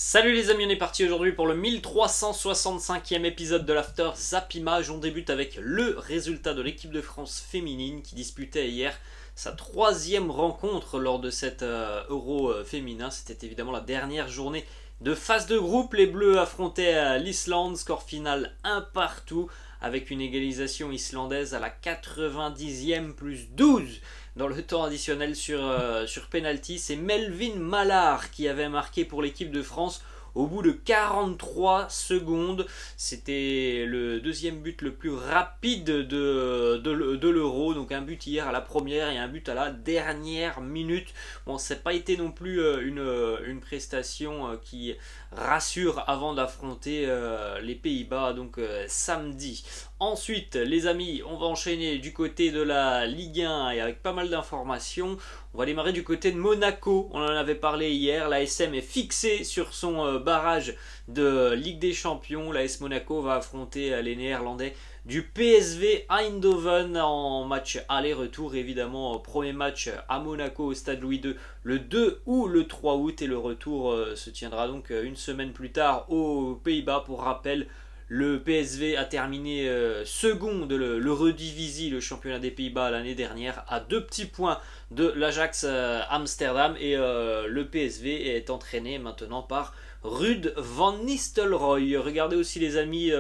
Salut les amis, on est parti aujourd'hui pour le 1365e épisode de l'After Zap Image. On débute avec le résultat de l'équipe de France féminine qui disputait hier sa troisième rencontre lors de cet Euro féminin. C'était évidemment la dernière journée de phase de groupe. Les Bleus affrontaient l'Islande, score final 1 partout avec une égalisation islandaise à la 90e plus 12 dans le temps additionnel sur penalty. C'est Melvin Mallard qui avait marqué pour l'équipe de France au bout de 43 secondes. C'était le deuxième but le plus rapide de l'Euro. Donc un but hier à la première et un but à la dernière minute. Bon, ça n'a pas été non plus une prestation qui rassure avant d'affronter les Pays-Bas, donc samedi. Ensuite, les amis, on va enchaîner du côté de la Ligue 1 et avec pas mal d'informations. On va démarrer du côté de Monaco. On en avait parlé hier. L'ASM est fixée sur son barrage de Ligue des Champions. L'AS Monaco va affronter les Néerlandais du PSV Eindhoven en match aller-retour. Évidemment, premier match à Monaco au stade Louis II le 2 ou le 3 août. Et le retour se tiendra donc une semaine plus tard aux Pays-Bas. Pour rappel, le PSV a terminé second de l'Eredivisie, le championnat des Pays-Bas l'année dernière, à 2 petits points de l'Ajax Amsterdam. Et le PSV est entraîné maintenant par Ruud van Nistelrooy. Regardez aussi les amis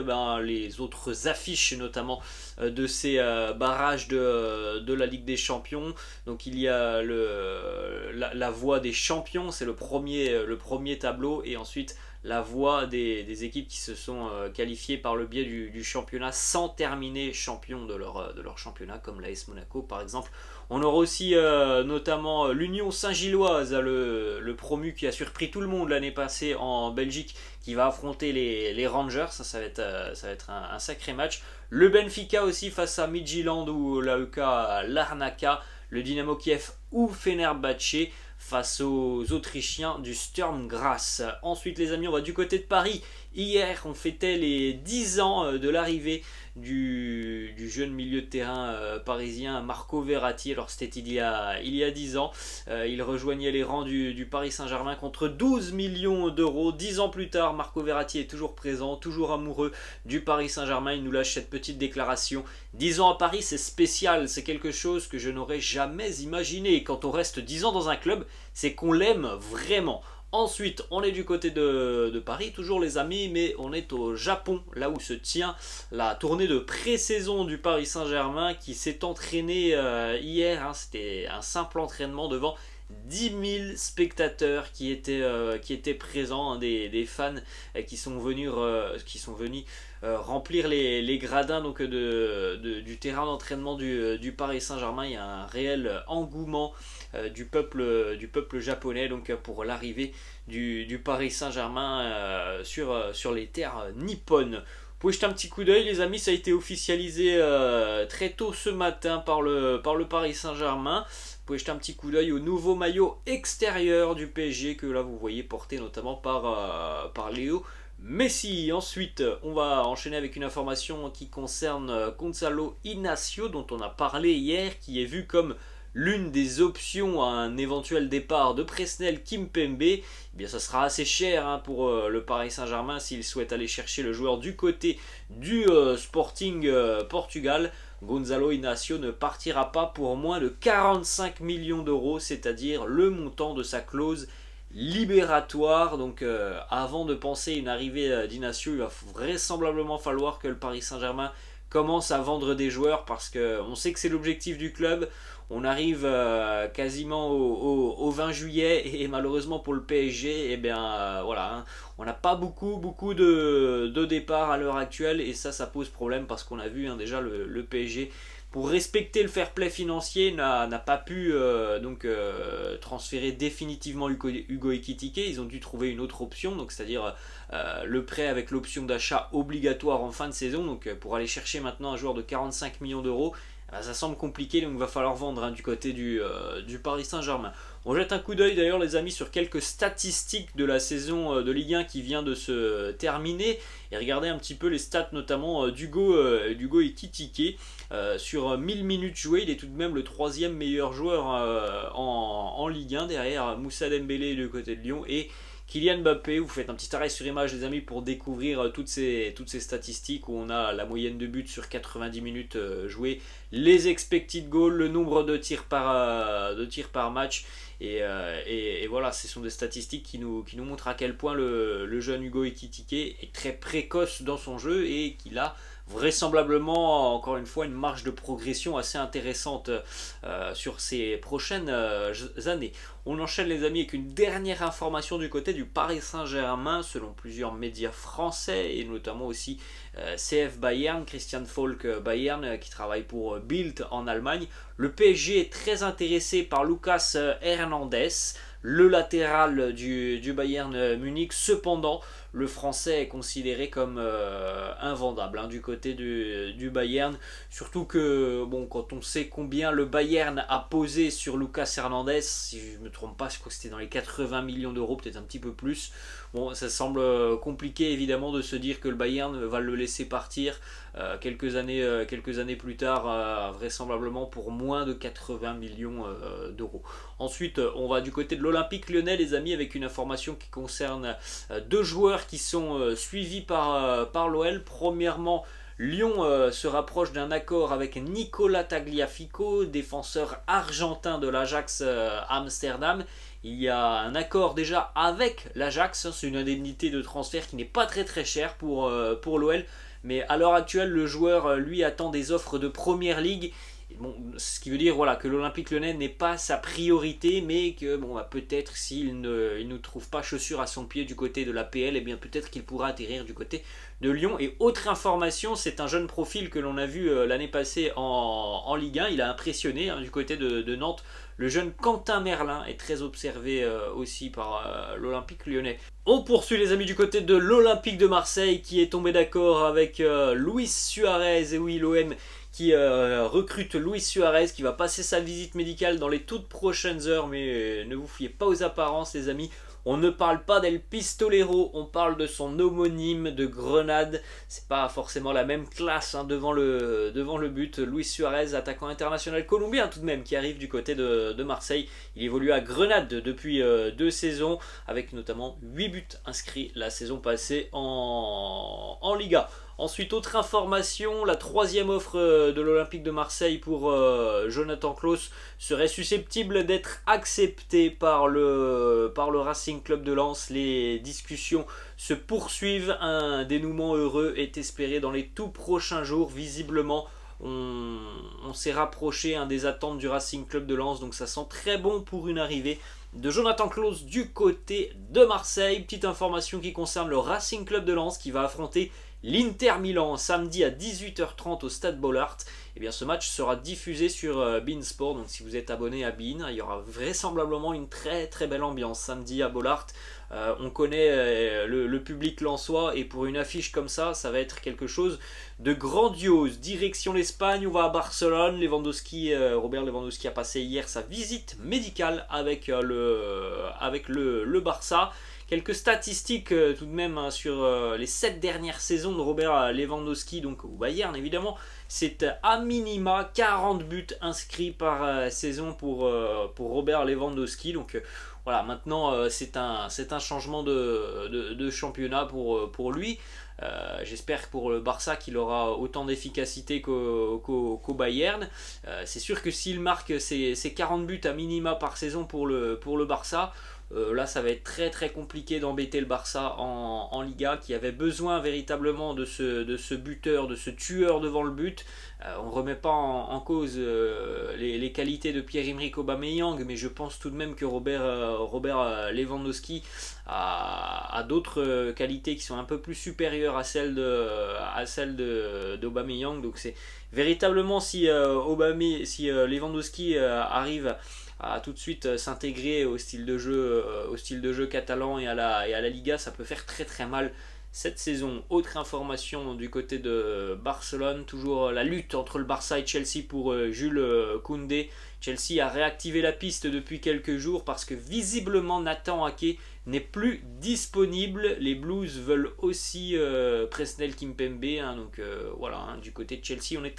les autres affiches notamment de ces barrages de la Ligue des Champions. Donc il y a la voie des champions, c'est le premier tableau, et ensuite la voie des équipes qui se sont qualifiées par le biais du championnat sans terminer champion de leur championnat, comme l'AS Monaco par exemple. On aura aussi notamment l'Union Saint-Gilloise, le promu qui a surpris tout le monde l'année passée en Belgique, qui va affronter les Rangers. Ça va être un sacré match. Le Benfica aussi face à Midtjylland ou l'AEK Larnaca. Le Dynamo Kiev ou Fenerbahçe face aux Autrichiens du Sturm Graz. Ensuite les amis, on va du côté de Paris. Hier on fêtait les 10 ans de l'arrivée du jeune milieu de terrain parisien Marco Verratti. Alors c'était il y a 10 ans. Il rejoignait les rangs du Paris Saint-Germain contre 12 millions d'euros. 10 ans plus tard, Marco Verratti est toujours présent, toujours amoureux du Paris Saint-Germain. Il nous lâche cette petite déclaration: 10 ans à Paris, c'est spécial, c'est quelque chose que je n'aurais jamais imaginé. Quand on reste 10 ans dans un club, c'est qu'on l'aime vraiment. Ensuite, on est du côté de Paris, toujours les amis, mais on est au Japon, là où se tient la tournée de pré-saison du Paris Saint-Germain, qui s'est entraîné hier. C'était un simple entraînement devant 10 000 spectateurs qui étaient présents, des fans qui sont venus remplir les gradins donc du terrain d'entraînement du Paris Saint-Germain. Il y a un réel engouement du peuple japonais donc pour l'arrivée du Paris Saint-Germain sur les terres nippones. Vous pouvez jeter un petit coup d'œil les amis, ça a été officialisé très tôt ce matin par le Paris Saint-Germain. Vous pouvez jeter un petit coup d'œil au nouveau maillot extérieur du PSG que là vous voyez porté notamment par Léo Messi. Ensuite, on va enchaîner avec une information qui concerne Gonzalo Inacio, dont on a parlé hier, qui est vu comme l'une des options à un éventuel départ de Presnel Kimpembe. Eh bien, ça sera assez cher pour le Paris Saint-Germain s'il souhaite aller chercher le joueur du côté du Sporting Portugal. Gonzalo Inacio ne partira pas pour moins de 45 millions d'euros, c'est-à-dire le montant de sa clause libératoire. Donc avant de penser une arrivée d'Inacio, il va vraisemblablement falloir que le Paris Saint-Germain commence à vendre des joueurs, parce qu'on sait que c'est l'objectif du club. On arrive quasiment au 20 juillet et malheureusement pour le PSG, on n'a pas beaucoup de départs à l'heure actuelle, et ça pose problème parce qu'on a vu déjà le PSG, pour respecter le fair play financier, n'a pas pu transférer définitivement Hugo Ekitike. Ils ont dû trouver une autre option, donc c'est-à-dire le prêt avec l'option d'achat obligatoire en fin de saison. Donc pour aller chercher maintenant un joueur de 45 millions d'euros, ça semble compliqué, donc il va falloir vendre du côté du Paris Saint-Germain. On jette un coup d'œil d'ailleurs les amis sur quelques statistiques de la saison de Ligue 1 qui vient de se terminer, et regardez un petit peu les stats notamment d'Hugo Ekitike. Sur 1000 minutes jouées, il est tout de même le troisième meilleur joueur en Ligue 1, derrière Moussa Dembélé du côté de Lyon et Kylian Mbappé, vous faites un petit arrêt sur image les amis pour découvrir toutes ces statistiques où on a la moyenne de buts sur 90 minutes jouées, les expected goals, le nombre de tirs par match. Et voilà, ce sont des statistiques qui nous montrent à quel point le jeune Hugo Ekitike est très précoce dans son jeu et qu'il a vraisemblablement, encore une fois, une marge de progression assez intéressante sur ces prochaines années. On enchaîne les amis avec une dernière information du côté du Paris Saint-Germain, selon plusieurs médias français et notamment aussi CF Bayern, Christian Falk Bayern qui travaille pour Bild en Allemagne. Le PSG est très intéressé par Lucas Hernandez, le latéral du Bayern Munich. Cependant, le français est considéré comme invendable du côté du Bayern. Surtout que quand on sait combien le Bayern a posé sur Lucas Hernandez, si je ne me trompe pas, je crois que c'était dans les 80 millions d'euros, peut-être un petit peu plus. Bon, ça semble compliqué évidemment de se dire que le Bayern va le laisser partir quelques années plus tard, vraisemblablement pour moins de 80 millions d'euros. Ensuite, on va du côté de l'Olympique Lyonnais, les amis, avec une information qui concerne deux joueurs qui sont suivis par l'OL. Premièrement, Lyon se rapproche d'un accord avec Nicolas Tagliafico, défenseur argentin de l'Ajax Amsterdam. Il y a un accord déjà avec l'Ajax, c'est une indemnité de transfert qui n'est pas très chère pour l'OL, mais à l'heure actuelle le joueur lui attend des offres de première ligue. Bon, ce qui veut dire voilà, que l'Olympique Lyonnais n'est pas sa priorité, mais que peut-être s'il ne trouve pas chaussure à son pied du côté de l'APL, et bien peut-être qu'il pourra atterrir du côté de Lyon. Et autre information, c'est un jeune profil que l'on a vu l'année passée en Ligue 1, il a impressionné du côté de Nantes. Le jeune Quentin Merlin est très observé aussi par l'Olympique Lyonnais. On poursuit les amis du côté de l'Olympique de Marseille qui est tombé d'accord avec Luis Suarez, et oui l'OM qui recrute Luis Suarez qui va passer sa visite médicale dans les toutes prochaines heures, mais ne vous fiez pas aux apparences les amis. On ne parle pas d'El Pistolero, on parle de son homonyme de Grenade. C'est pas forcément la même classe devant le but. Luis Suarez, attaquant international colombien tout de même, qui arrive du côté de Marseille. Il évolue à Grenade depuis 2 saisons, avec notamment 8 buts inscrits la saison passée en Liga. Ensuite, autre information, la 3e offre de l'Olympique de Marseille pour Jonathan Klaus serait susceptible d'être acceptée par le Racing Club de Lens. Les discussions se poursuivent, un dénouement heureux est espéré dans les tout prochains jours. Visiblement, on s'est rapproché des attentes du Racing Club de Lens, donc ça sent très bon pour une arrivée de Jonathan Klaus du côté de Marseille. Petite information qui concerne le Racing Club de Lens qui va affronter l'Inter Milan samedi à 18h30 au Stade Bollaert. Et bien ce match sera diffusé sur beIN Sport, donc si vous êtes abonné à beIN, il y aura vraisemblablement une très belle ambiance samedi à Bollaert. On connaît le public lensois et pour une affiche comme ça, ça va être quelque chose de grandiose. Direction l'Espagne, on va à Barcelone. Robert Lewandowski a passé hier sa visite médicale avec le Barça. Quelques statistiques tout de même sur les 7 dernières saisons de Robert Lewandowski, donc au Bayern évidemment. C'est à minima 40 buts inscrits par saison pour Robert Lewandowski. Donc voilà, maintenant c'est un changement de championnat pour lui. J'espère pour le Barça qu'il aura autant d'efficacité qu'au Bayern. C'est sûr que s'il marque ses 40 buts à minima par saison pour le Barça, là ça va être très compliqué d'embêter le Barça en Liga, qui avait besoin véritablement de ce buteur, de ce tueur devant le but. On ne remet pas en cause les qualités de Pierre-Emerick Aubameyang, mais je pense tout de même que Robert Lewandowski a d'autres qualités qui sont un peu plus supérieures à celles d'Aubameyang. Donc c'est véritablement si Lewandowski arrive à tout de suite s'intégrer au style de jeu catalan et à la Liga, ça peut faire très mal cette saison. Autre information du côté de Barcelone, toujours la lutte entre le Barça et Chelsea pour Jules Koundé. Chelsea a réactivé la piste depuis quelques jours parce que visiblement Nathan Ake n'est plus disponible. Les Blues veulent aussi Presnel Kimpembe, donc voilà, du côté de Chelsea on est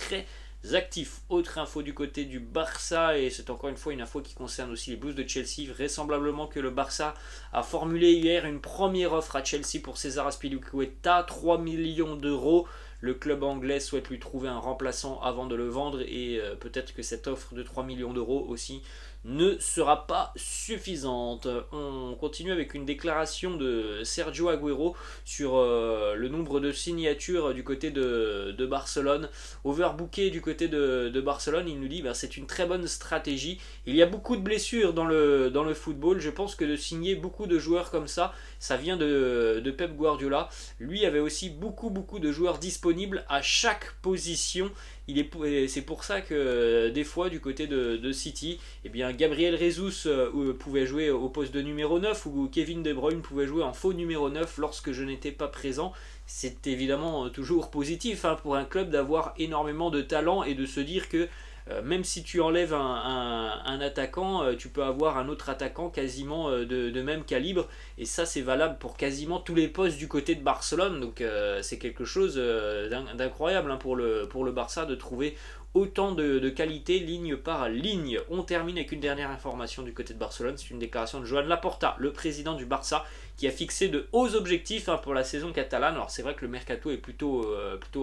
actifs. Autre info du côté du Barça, et c'est encore une fois une info qui concerne aussi les Blues de Chelsea, vraisemblablement que le Barça a formulé hier une première offre à Chelsea pour César Azpilicueta, 3 millions d'euros. Le club anglais souhaite lui trouver un remplaçant avant de le vendre et peut-être que cette offre de 3 millions d'euros aussi ne sera pas suffisante. On continue avec une déclaration de Sergio Agüero sur le nombre de signatures du côté de Barcelone. Overbooké du côté de Barcelone, il nous dit c'est une très bonne stratégie. Il y a beaucoup de blessures dans le football. Je pense que de signer beaucoup de joueurs comme ça vient de Pep Guardiola. Lui avait aussi beaucoup de joueurs disponibles à chaque position. C'est pour ça que des fois du côté de City, eh bien, Gabriel Jesus pouvait jouer au poste de numéro 9 ou Kevin De Bruyne pouvait jouer en faux numéro 9 lorsque je n'étais pas présent. C'est évidemment toujours positif pour un club d'avoir énormément de talent et de se dire que même si tu enlèves un attaquant, tu peux avoir un autre attaquant quasiment de même calibre. Et ça, c'est valable pour quasiment tous les postes du côté de Barcelone. Donc c'est quelque chose d'incroyable pour le Barça de trouver autant de qualité ligne par ligne. On termine avec une dernière information du côté de Barcelone. C'est une déclaration de Joan Laporta, le président du Barça, qui a fixé de hauts objectifs pour la saison catalane. Alors c'est vrai que le mercato est plutôt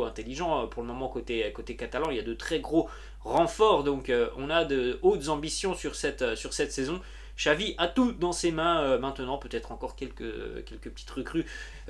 intelligent pour le moment côté catalan. Il y a de très gros renforts, donc on a de hautes ambitions sur cette saison. Xavi a tout dans ses mains maintenant, peut-être encore quelques petites recrues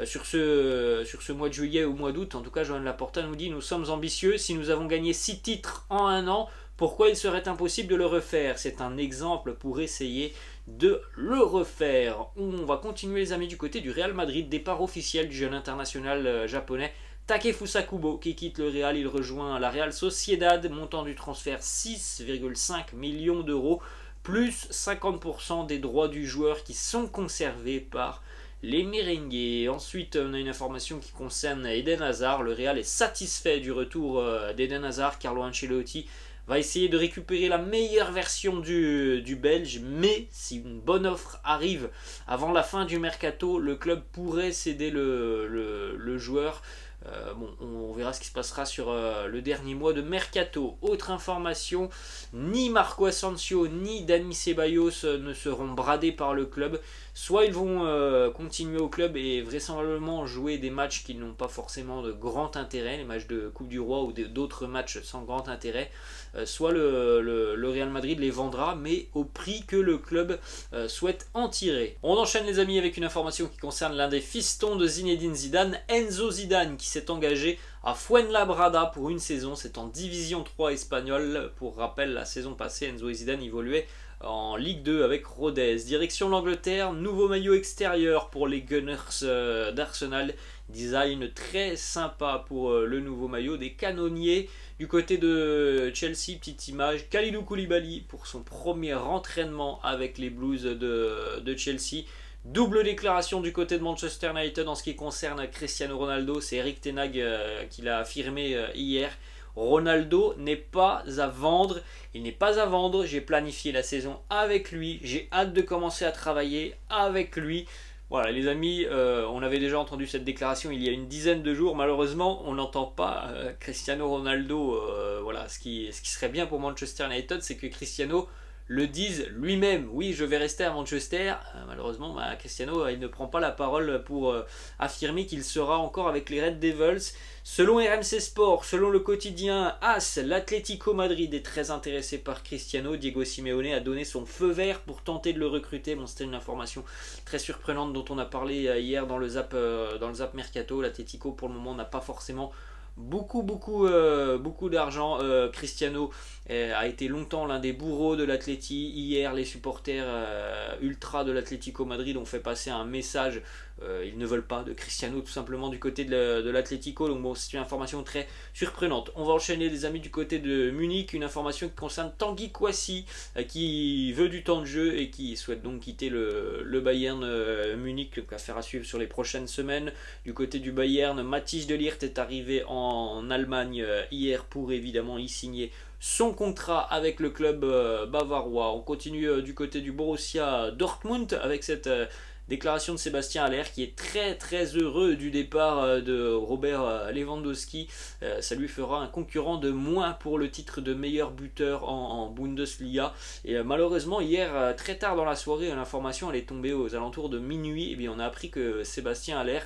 sur ce mois de juillet ou mois d'août. En tout cas, Joan Laporta nous dit: nous sommes ambitieux, si nous avons gagné 6 titres en un an, pourquoi il serait impossible de le refaire? C'est un exemple pour essayer de le refaire. On va continuer les amis du côté du Real Madrid, départ officiel du jeune international japonais Takefusa Kubo qui quitte le Real. Il rejoint la Real Sociedad, montant du transfert 6,5 millions d'euros, plus 50% des droits du joueur qui sont conservés par les merengues. Ensuite, on a une information qui concerne Eden Hazard. Le Real est satisfait du retour d'Eden Hazard. Carlo Ancelotti va essayer de récupérer la meilleure version du Belge, mais si une bonne offre arrive avant la fin du mercato, le club pourrait céder le joueur. On verra ce qui se passera sur le dernier mois de mercato. Autre information, ni Marco Asensio ni Dani Ceballos ne seront bradés par le club. Soit ils vont continuer au club et vraisemblablement jouer des matchs qui n'ont pas forcément de grand intérêt, les matchs de Coupe du Roi ou d'autres matchs sans grand intérêt, soit le Real Madrid les vendra, mais au prix que le club souhaite en tirer. On enchaîne les amis avec une information qui concerne l'un des fistons de Zinedine Zidane, Enzo Zidane, qui s'est engagé à Fuenlabrada pour une saison. C'est en Division 3 espagnole. Pour rappel, la saison passée, Enzo Zidane évoluait en Ligue 2 avec Rodez. Direction l'Angleterre, nouveau maillot extérieur pour les Gunners d'Arsenal. Design très sympa pour le nouveau maillot des canonniers. Du côté de Chelsea, petite image, Kalidou Koulibaly pour son premier entraînement avec les Blues de Chelsea. Double déclaration du côté de Manchester United en ce qui concerne Cristiano Ronaldo. C'est Erik ten Hag qui l'a affirmé hier. Ronaldo n'est pas à vendre. Il n'est pas à vendre. J'ai planifié la saison avec lui. J'ai hâte de commencer à travailler avec lui. Voilà les amis, on avait déjà entendu cette déclaration il y a une dizaine de jours. Malheureusement, on n'entend pas Cristiano Ronaldo. Voilà, ce qui serait bien pour Manchester United, c'est que Cristiano le dise lui-même. Oui, je vais rester à Manchester. Malheureusement, Cristiano il ne prend pas la parole pour affirmer qu'il sera encore avec les Red Devils. Selon RMC Sport, selon le quotidien AS, l'Atlético Madrid est très intéressé par Cristiano. Diego Simeone a donné son feu vert pour tenter de le recruter. Bon, c'était une information très surprenante dont on a parlé hier dans le Zap Mercato. L'Atlético pour le moment n'a pas forcément beaucoup d'argent. Cristiano a été longtemps l'un des bourreaux de l'Atleti. Hier, les supporters ultra de l'Atlético Madrid ont fait passer un message. Ils ne veulent pas de Cristiano tout simplement du côté de l'Atlético. Donc bon, c'est une information très surprenante. On va enchaîner les amis du côté de Munich. Une information qui concerne Tanguy Kouassi qui veut du temps de jeu et qui souhaite donc quitter le Bayern Munich. Donc affaire à suivre sur les prochaines semaines. Du côté du Bayern, Mathis de Ligt est arrivé en Allemagne hier pour évidemment y signer son contrat avec le club bavarois. On continue du côté du Borussia Dortmund avec cette Déclaration de Sébastien Haller qui est très très heureux du départ de Robert Lewandowski. Ça lui fera un concurrent de moins pour le titre de meilleur buteur en Bundesliga. Et malheureusement hier très tard dans la soirée, l'information elle est tombée aux alentours de minuit. Et bien on a appris que Sébastien Haller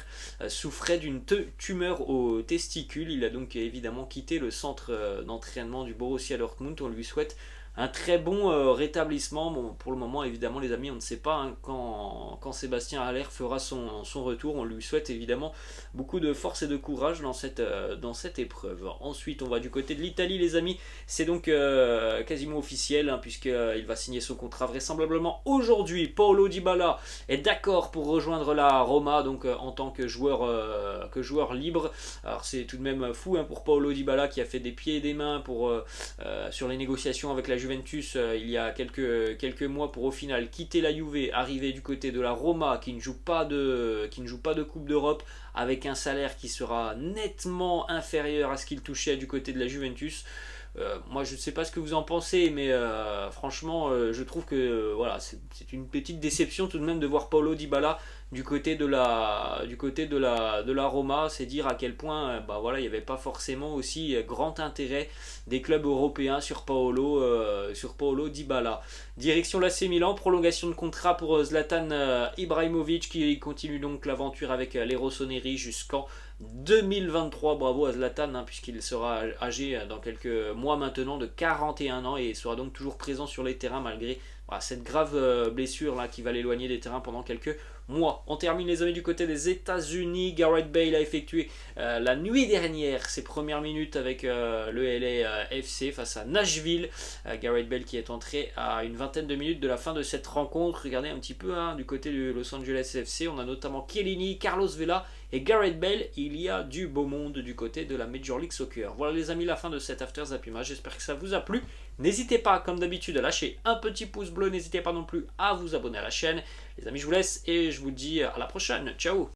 souffrait d'une tumeur aux testicules. Il a donc évidemment quitté le centre d'entraînement du Borussia Dortmund. On lui souhaite un très bon rétablissement. Bon, pour le moment, évidemment, les amis, on ne sait pas hein, quand Sébastien Haller fera son retour. On lui souhaite évidemment beaucoup de force et de courage dans cette épreuve. Ensuite, on va du côté de l'Italie, les amis. C'est donc quasiment officiel, hein, puisqu'il va signer son contrat vraisemblablement aujourd'hui. Paulo Dybala est d'accord pour rejoindre la Roma, donc en tant que joueur libre. Alors, c'est tout de même fou hein, pour Paulo Dybala qui a fait des pieds et des mains sur les négociations avec la Juventus il y a quelques mois pour au final quitter la Juve, arriver du côté de la Roma qui ne joue pas de Coupe d'Europe avec un salaire qui sera nettement inférieur à ce qu'il touchait du côté de la Juventus. Moi je ne sais pas ce que vous en pensez, mais franchement je trouve que voilà, c'est une petite déception tout de même de voir Paulo Dybala du côté de la Roma. C'est dire à quel point voilà, il n'y avait pas forcément aussi grand intérêt des clubs européens sur Paulo Dybala. Direction l'AC Milan, prolongation de contrat pour Zlatan Ibrahimovic qui continue donc l'aventure avec les Rossoneri jusqu'en 2023. Bravo à Zlatan hein, puisqu'il sera âgé dans quelques mois maintenant de 41 ans et sera donc toujours présent sur les terrains malgré cette grave blessure là qui va l'éloigner des terrains pendant quelques mois. On termine les amis du côté des États-Unis. Gareth Bale a effectué la nuit dernière ses premières minutes avec le LAFC face à Nashville. Gareth Bale qui est entré à une vingtaine de minutes de la fin de cette rencontre. Regardez un petit peu hein, du côté du Los Angeles FC, on a notamment Chiellini, Carlos Vela et Gareth Bale. Il y a du beau monde du côté de la Major League Soccer. Voilà les amis, la fin de cet After Zappima. J'espère que ça vous a plu. N'hésitez pas comme d'habitude à lâcher un petit pouce bleu. N'hésitez pas non plus à vous abonner à la chaîne. Les amis, je vous laisse et je vous dis à la prochaine. Ciao.